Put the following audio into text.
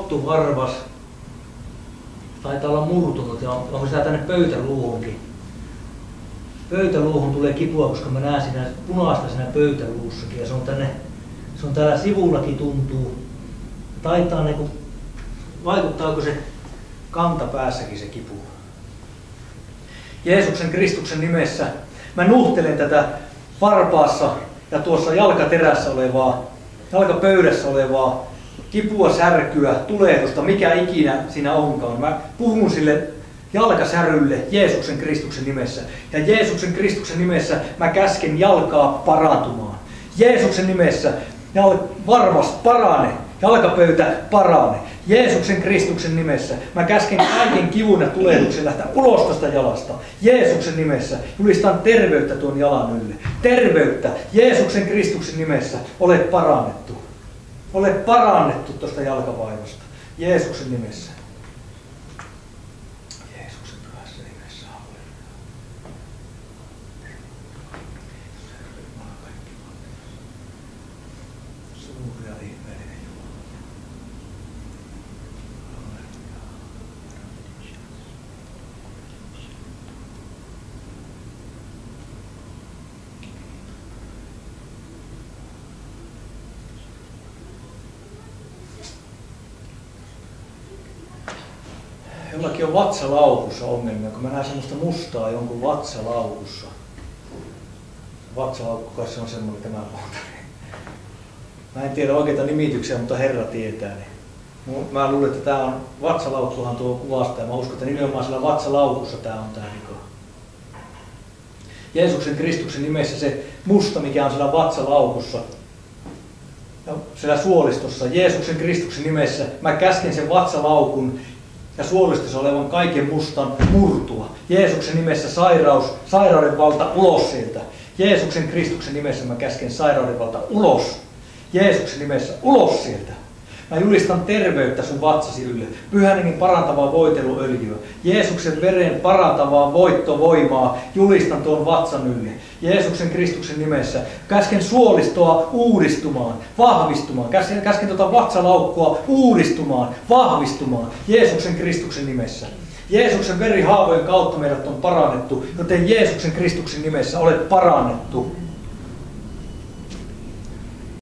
pottuvarvas taitaa olla murtunut ja onko sitä tänne pöytäluuhunkin. Pöytäluuhun tulee kipua, koska mä näen siinä punaista siinä pöytäluussakin ja se on täällä sivullakin tuntuu. Taitaa niinku, vaikuttaako se kantapäässäkin se kipu. Jeesuksen Kristuksen nimessä mä nuhtelen tätä varpaassa ja tuossa jalkaterässä olevaa, jalkapöydässä olevaa kipua, särkyä, tulehdusta, mikä ikinä siinä onkaan. Mä puhun sille jalkasärylle Jeesuksen Kristuksen nimessä. Ja Jeesuksen Kristuksen nimessä mä käsken jalkaa parantumaan. Jeesuksen nimessä varvas parane, jalkapöytä parane. Jeesuksen Kristuksen nimessä mä käsken kaiken kivun ja tulehduksen lähteä ulos tästä jalasta. Jeesuksen nimessä julistan terveyttä tuon jalan ylle. Terveyttä Jeesuksen Kristuksen nimessä. Olet parannettu. Olet parannettu tuosta jalkavaivasta. Jeesuksen nimessä. Jeesuksen pyhässä nimessä. Suuri ja ihmeellinen Jumala. Jollakin on vatsalaukussa ongelmia, kun mä näen semmoista mustaa jonkun vatsalaukussa. Vatsalaukku kai se on semmoinen tämä muuta. Mä en tiedä oikeita nimityksiä, mutta Herra tietää. Niin. Mä luulen, että tää on vatsalaukkuhan tuo kuvasta ja mä uskon, että nimenomaan sillä vatsalaukussa tää on tää vika. Jeesuksen Kristuksen nimessä se musta, mikä on sillä vatsalaukussa ja siellä suolistossa, Jeesuksen Kristuksen nimessä mä käsken sen vatsalaukun ja suolistossa olevan kaiken mustan murtua. Jeesuksen nimessä sairauden valta ulos sieltä. Jeesuksen Kristuksen nimessä mä käsken sairauden valta ulos. Jeesuksen nimessä ulos sieltä. Mä julistan terveyttä sun vatsasi ylle. Pyhän hengen parantavaa voiteluöljyä. Jeesuksen veren parantavaa voittovoimaa julistan tuon vatsan ylle. Jeesuksen Kristuksen nimessä käsken suolistoa uudistumaan, vahvistumaan. Käsken tuota vatsalaukkua uudistumaan, vahvistumaan. Jeesuksen Kristuksen nimessä. Jeesuksen verihaavojen kautta meidät on parannettu, joten Jeesuksen Kristuksen nimessä olet parannettu.